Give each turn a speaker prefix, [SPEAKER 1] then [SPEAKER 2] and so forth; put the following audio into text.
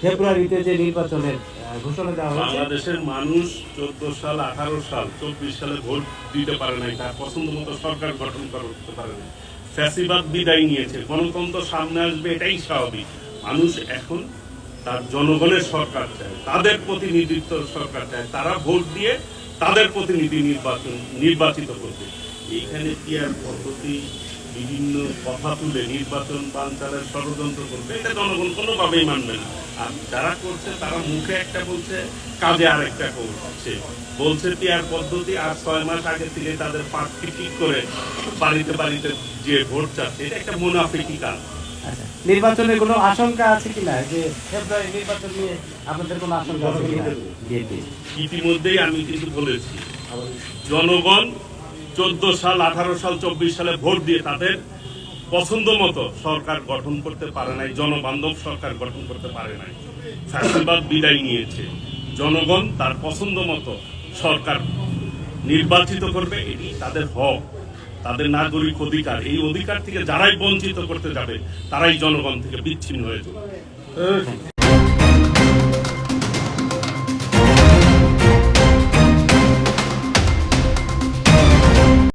[SPEAKER 1] ফেব্রুয়ারিতে যে নির্বাচনের ঘোষণা দেওয়া হয়েছে,
[SPEAKER 2] বাংলাদেশের মানুষ 14 সাল 18 সাল 24 সালে ভোট দিতে পারে নাই, তার পছন্দ মতো সরকার গঠন করতে পারে নাই, ফ্যাসিবাদ বিদায় নিয়েছে, গণতন্ত্র সামনে আসবে, এটাই স্বাভাবিক। মানুষ এখন তার জনগণের সরকার চায়, তাদের প্রতিনিধিত্ব সরকার চায়, তারা ভোট দিয়ে তাদের প্রতিনিধি নির্বাচিত করবে। এইখানে পিয়ার পদ্ধতি বিভিন্ন কথা তুলে নির্বাচন বানচালের ষড়যন্ত্র করবে, এটা জনগণ কোনোভাবেই মানবে না। আর যারা করছে তারা মুখে একটা বলছে, কাজে আরেকটা করছে। বলছে পিয়ার পদ্ধতি, আর 6 মাস আগে থেকে তাদের প্রার্থী ঠিক করে বাড়িতে বাড়িতে যে ভোট চাচ্ছে, এটা একটা মুনাফিকি কাজ।
[SPEAKER 1] নির্বাচনের কোনো আশঙ্কা আছে কিনা, যে ফেব্রুয়ারি নির্বাচন নিয়ে আপনাদের কোনো আশঙ্কা আছে কিনা?
[SPEAKER 2] ইতিমধ্যেই আমি কিন্তু বলেছি, জনগণ 14 সাল 18 সাল 24 সালে ভোট দিয়ে তাদের পছন্দ মতো সরকার গঠন করতে পারে নাই, জনবান্ধব সরকার গঠন করতে পারে নাই, ফ্যাসিবাদ বিদায় নিয়েছে। জনগণ তার পছন্দ মতো সরকার নির্বাচিত করবে, এটি তাদের হক, তাদের নাগরিক অধিকার। এই অধিকার থেকে যারাই বঞ্চিত করতে যাবে তারাই জনগণ থেকে বিচ্ছিন্ন হয়ে যাবে।